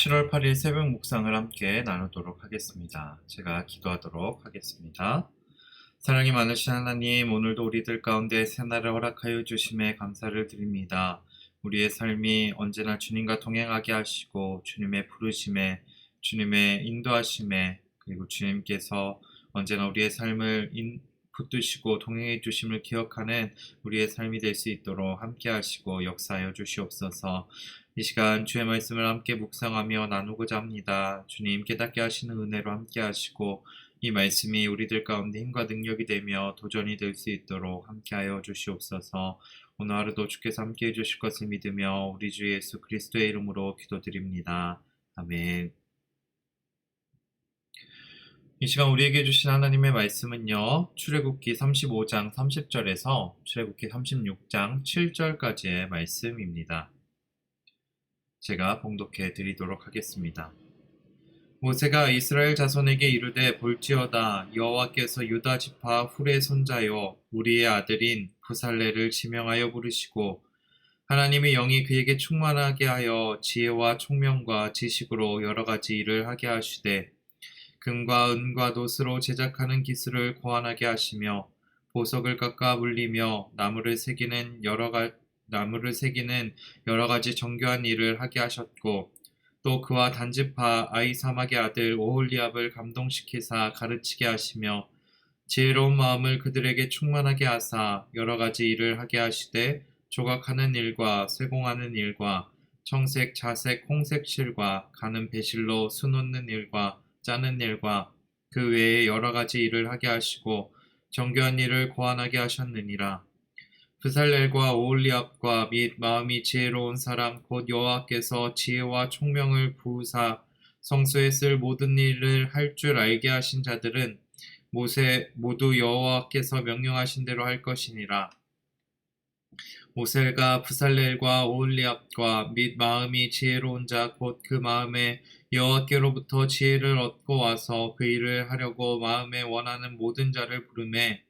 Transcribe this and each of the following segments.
7월 8일 새벽 묵상을 함께 나누도록 하겠습니다. 제가 기도하도록 하겠습니다. 사랑이 많으신 하나님, 오늘도 우리들 가운데 새날을 허락하여 주심에 감사를 드립니다. 우리의 삶이 언제나 주님과 동행하게 하시고 주님의 부르심에, 주님의 인도하심에, 그리고 주님께서 언제나 우리의 삶을 붙드시고 동행해 주심을 기억하는 우리의 삶이 될 수 있도록 함께 하시고 역사하여 주시옵소서. 이 시간 주의 말씀을 함께 묵상하며 나누고자 합니다. 주님 깨닫게 하시는 은혜로 함께 하시고 이 말씀이 우리들 가운데 힘과 능력이 되며 도전이 될 수 있도록 함께하여 주시옵소서. 오늘 하루도 주께서 함께해 주실 것을 믿으며 우리 주 예수 그리스도의 이름으로 기도드립니다. 아멘. 이 시간 우리에게 주신 하나님의 말씀은요, 출애굽기 35장 30절에서 출애굽기 36장 7절까지의 말씀입니다. 제가 봉독해 드리도록 하겠습니다. 모세가 이스라엘 자손에게 이르되 볼지어다 여호와께서 유다 지파 훌의 손자요 우리의 아들인 부살레를 지명하여 부르시고 하나님의 영이 그에게 충만하게 하여 지혜와 총명과 지식으로 여러 가지 일을 하게 하시되 금과 은과 놋으로 제작하는 기술을 고안하게 하시며 보석을 깎아 물리며 나무를 새기는 여러 가지 정교한 일을 하게 하셨고 또 그와 단지파 아히사막의 아들 오홀리압을 감동시키사 가르치게 하시며 지혜로운 마음을 그들에게 충만하게 하사 여러 가지 일을 하게 하시되 조각하는 일과 쇠공하는 일과 청색, 자색, 홍색 실과 가는 배실로 수놓는 일과 짜는 일과 그 외에 여러 가지 일을 하게 하시고 정교한 일을 고안하게 하셨느니라. 브살렐과 오홀리압과 및 마음이 지혜로운 사람 곧 여호와께서 지혜와 총명을 부으사 성소에 쓸 모든 일을 할 줄 알게 하신 자들은 모두 여호와께서 명령하신 대로 할 것이니라. 모세가 브살렐과 오홀리압과 및 마음이 지혜로운 자 곧 그 마음에 여호와께로부터 지혜를 얻고 와서 그 일을 하려고 마음에 원하는 모든 자를 부르매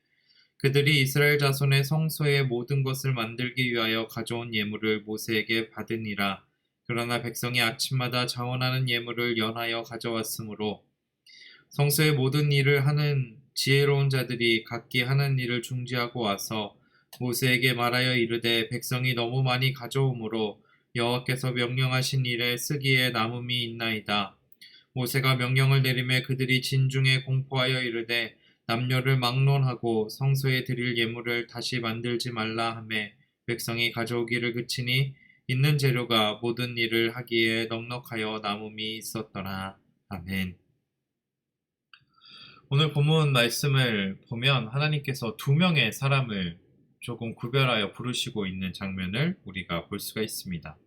그들이 이스라엘 자손의 성소의 모든 것을 만들기 위하여 가져온 예물을 모세에게 받으니라. 그러나 백성이 아침마다 자원하는 예물을 연하여 가져왔으므로 성소의 모든 일을 하는 지혜로운 자들이 각기 하는 일을 중지하고 와서 모세에게 말하여 이르되 백성이 너무 많이 가져오므로 여호와께서 명령하신 일에 쓰기에 남음이 있나이다. 모세가 명령을 내리매 그들이 진중에 공포하여 이르되 남녀를 막론하고 성소에 드릴 예물을 다시 만들지 말라 하매 백성이 가져오기를 그치니 있는 재료가 모든 일을 하기에 넉넉하여 남음이 있었더라. 아멘. 오늘 본문 말씀을 보면 하나님께서 두 명의 사람을 조금 구별하여 부르시고 있는 장면을 우리가 볼 수가 있습니다.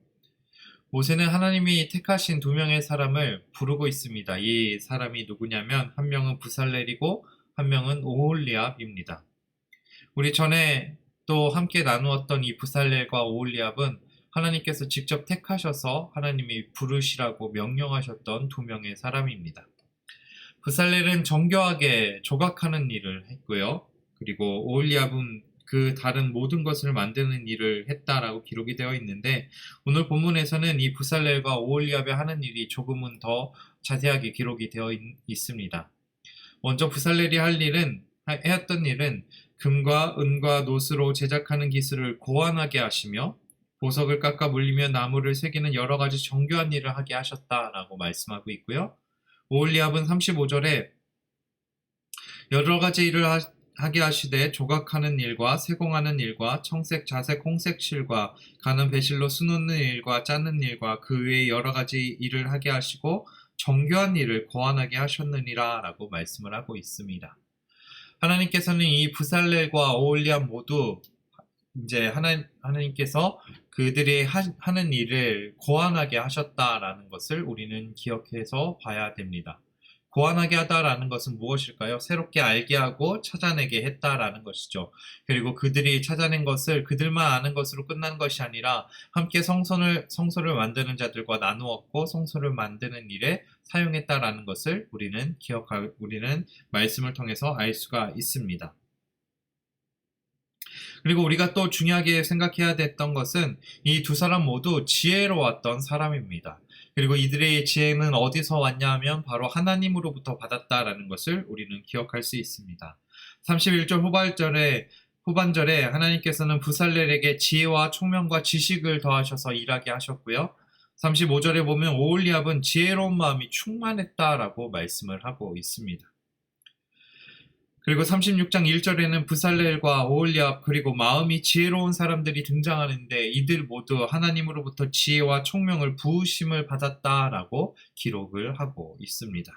모세는 하나님이 택하신 두 명의 사람을 부르고 있습니다. 이 사람이 누구냐면 한 명은 브살렐이고 한 명은 오홀리압입니다. 우리 전에 또 함께 나누었던 이 브살렐과 오홀리압은 하나님께서 직접 택하셔서 하나님이 부르시라고 명령하셨던 두 명의 사람입니다. 브살렐은 정교하게 조각하는 일을 했고요. 그리고 오홀리압은 그 다른 모든 것을 만드는 일을 했다라고 기록이 되어 있는데 오늘 본문에서는 이 브살렐과 오홀리압이 하는 일이 조금은 더 자세하게 기록이 되어 있습니다. 먼저 브살렐이 해왔던 일은 금과 은과 놋으로 제작하는 기술을 고안하게 하시며 보석을 깎아 물리며 나무를 새기는 여러 가지 정교한 일을 하게 하셨다라고 말씀하고 있고요. 오홀리압은 35절에 여러 가지 일을 하게 하시되 조각하는 일과 세공하는 일과 청색, 자색, 홍색 실과 가는 배실로 수놓는 일과 짜는 일과 그 외에 여러 가지 일을 하게 하시고 정교한 일을 고안하게 하셨느니라 라고 말씀을 하고 있습니다. 하나님께서는 이 브살렐과 오홀리압 모두 이제 하나님께서 그들이 하는 일을 고안하게 하셨다라는 것을 우리는 기억해서 봐야 됩니다. 고안하게 하다라는 것은 무엇일까요? 새롭게 알게 하고 찾아내게 했다라는 것이죠. 그리고 그들이 찾아낸 것을 그들만 아는 것으로 끝난 것이 아니라 함께 성소를 만드는 자들과 나누었고 성소를 만드는 일에 사용했다라는 것을 우리는 말씀을 통해서 알 수가 있습니다. 그리고 우리가 또 중요하게 생각해야 됐던 것은 이 두 사람 모두 지혜로웠던 사람입니다. 그리고 이들의 지혜는 어디서 왔냐 하면 바로 하나님으로부터 받았다라는 것을 우리는 기억할 수 있습니다. 31절 후반절에 하나님께서는 부살렐에게 지혜와 총명과 지식을 더하셔서 일하게 하셨고요. 35절에 보면 오홀리압은 지혜로운 마음이 충만했다라고 말씀을 하고 있습니다. 그리고 36장 1절에는 부살렐과 오홀리압 그리고 마음이 지혜로운 사람들이 등장하는데 이들 모두 하나님으로부터 지혜와 총명을 부으심을 받았다라고 기록을 하고 있습니다.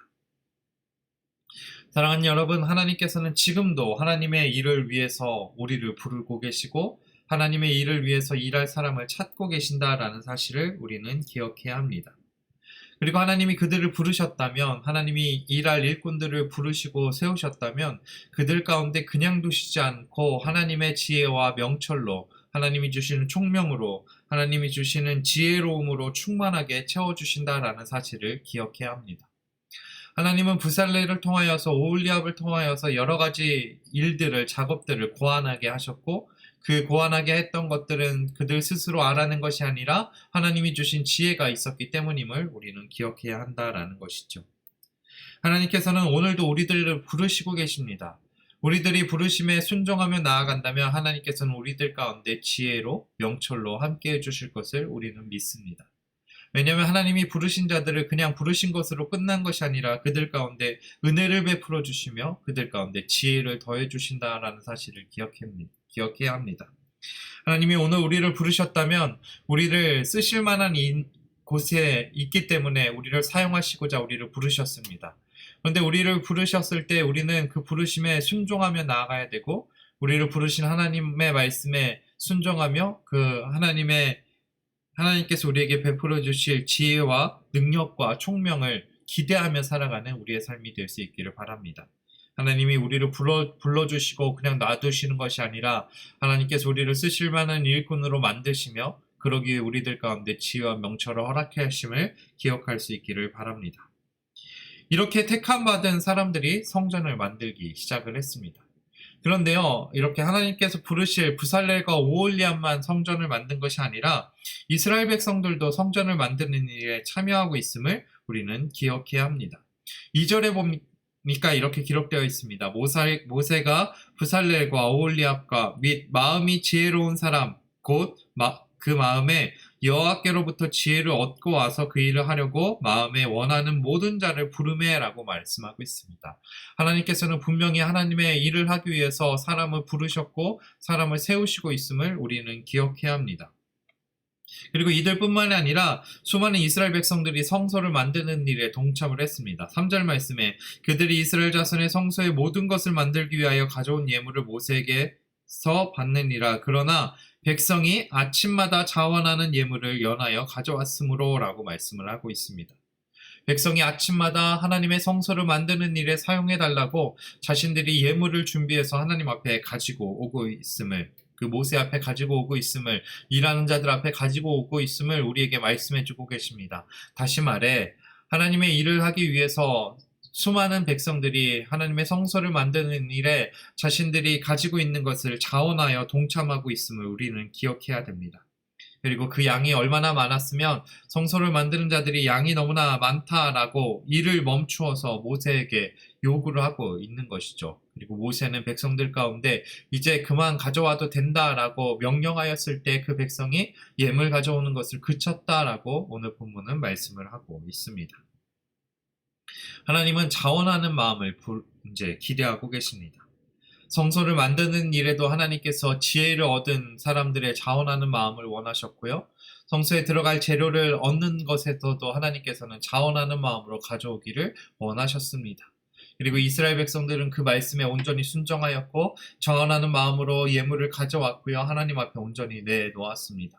사랑하는 여러분, 하나님께서는 지금도 하나님의 일을 위해서 우리를 부르고 계시고 하나님의 일을 위해서 일할 사람을 찾고 계신다라는 사실을 우리는 기억해야 합니다. 그리고 하나님이 그들을 부르셨다면, 하나님이 일할 일꾼들을 부르시고 세우셨다면 그들 가운데 그냥 두시지 않고 하나님의 지혜와 명철로, 하나님이 주시는 총명으로, 하나님이 주시는 지혜로움으로 충만하게 채워주신다라는 사실을 기억해야 합니다. 하나님은 부살렐을 통하여서 오홀리압을 통하여서 여러 가지 일들을, 작업들을 고안하게 하셨고 그 고안하게 했던 것들은 그들 스스로 알아낸 것이 아니라 하나님이 주신 지혜가 있었기 때문임을 우리는 기억해야 한다라는 것이죠. 하나님께서는 오늘도 우리들을 부르시고 계십니다. 우리들이 부르심에 순종하며 나아간다면 하나님께서는 우리들 가운데 지혜로, 명철로 함께 해주실 것을 우리는 믿습니다. 왜냐하면 하나님이 부르신 자들을 그냥 부르신 것으로 끝난 것이 아니라 그들 가운데 은혜를 베풀어 주시며 그들 가운데 지혜를 더해 주신다라는 사실을 기억해야 합니다. 하나님이 오늘 우리를 부르셨다면 우리를 쓰실 만한 곳에 있기 때문에 우리를 사용하시고자 우리를 부르셨습니다. 그런데 우리를 부르셨을 때 우리는 그 부르심에 순종하며 나아가야 되고 우리를 부르신 하나님의 말씀에 순종하며 그 하나님께서 우리에게 베풀어 주실 지혜와 능력과 총명을 기대하며 살아가는 우리의 삶이 될 수 있기를 바랍니다. 하나님이 우리를 불러주시고 그냥 놔두시는 것이 아니라 하나님께서 우리를 쓰실 만한 일꾼으로 만드시며 그러기에 우리들 가운데 지혜와 명철을 허락해 하심을 기억할 수 있기를 바랍니다. 이렇게 택함받은 사람들이 성전을 만들기 시작을 했습니다. 그런데요, 이렇게 하나님께서 부르실 부살렐과 오홀리압만 성전을 만든 것이 아니라 이스라엘 백성들도 성전을 만드는 일에 참여하고 있음을 우리는 기억해야 합니다. 2절에 보니까 이렇게 기록되어 있습니다. 모세가 부살렐과 오홀리압과 및 마음이 지혜로운 사람 곧 그 마음에 여호와께로부터 지혜를 얻고 와서 그 일을 하려고 마음에 원하는 모든 자를 부르매라고 말씀하고 있습니다. 하나님께서는 분명히 하나님의 일을 하기 위해서 사람을 부르셨고 사람을 세우시고 있음을 우리는 기억해야 합니다. 그리고 이들뿐만이 아니라 수많은 이스라엘 백성들이 성소를 만드는 일에 동참을 했습니다. 3절 말씀에 그들이 이스라엘 자손의 성소의 모든 것을 만들기 위하여 가져온 예물을 모세에게서 받느니라. 그러나 백성이 아침마다 자원하는 예물을 연하여 가져왔으므로 라고 말씀을 하고 있습니다. 백성이 아침마다 하나님의 성소를 만드는 일에 사용해달라고 자신들이 예물을 준비해서 하나님 앞에 가지고 오고 있음을, 그 모세 앞에 가지고 오고 있음을, 일하는 자들 앞에 가지고 오고 있음을 우리에게 말씀해주고 계십니다. 다시 말해 하나님의 일을 하기 위해서 수많은 백성들이 하나님의 성소를 만드는 일에 자신들이 가지고 있는 것을 자원하여 동참하고 있음을 우리는 기억해야 됩니다. 그리고 그 양이 얼마나 많았으면 성소를 만드는 자들이 양이 너무나 많다라고 일을 멈추어서 모세에게 요구를 하고 있는 것이죠. 그리고 모세는 백성들 가운데 이제 그만 가져와도 된다라고 명령하였을 때 그 백성이 예물 가져오는 것을 그쳤다라고 오늘 본문은 말씀을 하고 있습니다. 하나님은 자원하는 마음을 이제 기대하고 계십니다. 성소를 만드는 일에도 하나님께서 지혜를 얻은 사람들의 자원하는 마음을 원하셨고요. 성소에 들어갈 재료를 얻는 것에서도 하나님께서는 자원하는 마음으로 가져오기를 원하셨습니다. 그리고 이스라엘 백성들은 그 말씀에 온전히 순종하였고 자원하는 마음으로 예물을 가져왔고요. 하나님 앞에 온전히 내놓았습니다.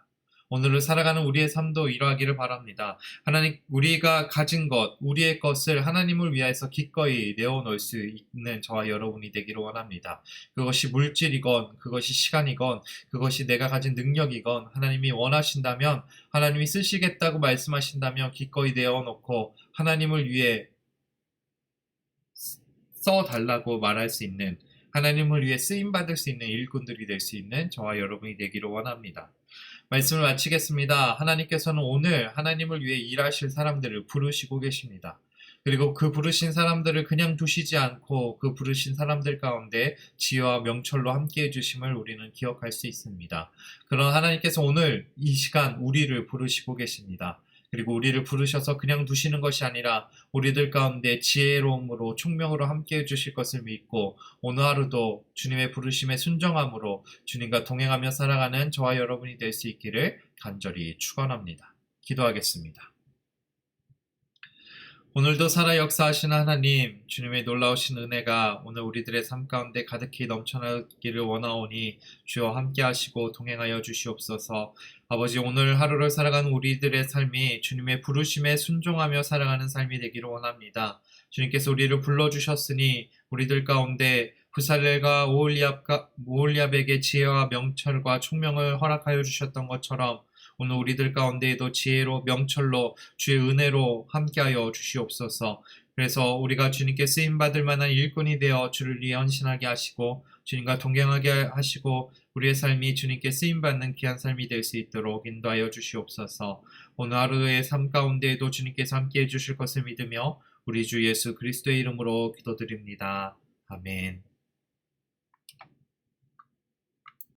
오늘을 살아가는 우리의 삶도 이러하기를 바랍니다. 하나님, 우리가 가진 것, 우리의 것을 하나님을 위해서 기꺼이 내어놓을 수 있는 저와 여러분이 되기를 원합니다. 그것이 물질이건, 그것이 시간이건, 그것이 내가 가진 능력이건, 하나님이 원하신다면, 하나님이 쓰시겠다고 말씀하신다면 기꺼이 내어놓고 하나님을 위해 써달라고 말할 수 있는, 하나님을 위해 쓰임받을 수 있는 일꾼들이 될 수 있는 저와 여러분이 되기를 원합니다. 말씀을 마치겠습니다. 하나님께서는 오늘 하나님을 위해 일하실 사람들을 부르시고 계십니다. 그리고 그 부르신 사람들을 그냥 두시지 않고 그 부르신 사람들 가운데 지혜와 명철로 함께 해주심을 우리는 기억할 수 있습니다. 그런 하나님께서 오늘 이 시간 우리를 부르시고 계십니다. 그리고 우리를 부르셔서 그냥 두시는 것이 아니라 우리들 가운데 지혜로움으로 총명으로 함께 해주실 것을 믿고 오늘 하루도 주님의 부르심에 순종함으로 주님과 동행하며 살아가는 저와 여러분이 될 수 있기를 간절히 축원합니다. 기도하겠습니다. 오늘도 살아 역사하시는 하나님, 주님의 놀라우신 은혜가 오늘 우리들의 삶 가운데 가득히 넘쳐나기를 원하오니 주여 함께 하시고 동행하여 주시옵소서. 아버지, 오늘 하루를 살아가는 우리들의 삶이 주님의 부르심에 순종하며 살아가는 삶이 되기를 원합니다. 주님께서 우리를 불러주셨으니 우리들 가운데 부살렐과 오홀리압에게 지혜와 명철과 총명을 허락하여 주셨던 것처럼 오늘 우리들 가운데에도 지혜로 명철로 주의 은혜로 함께하여 주시옵소서. 그래서 우리가 주님께 쓰임받을 만한 일꾼이 되어 주를 위해 헌신하게 하시고 주님과 동행하게 하시고 우리의 삶이 주님께 쓰임받는 귀한 삶이 될 수 있도록 인도하여 주시옵소서. 오늘 하루의 삶 가운데에도 주님께서 함께해 주실 것을 믿으며 우리 주 예수 그리스도의 이름으로 기도드립니다. 아멘.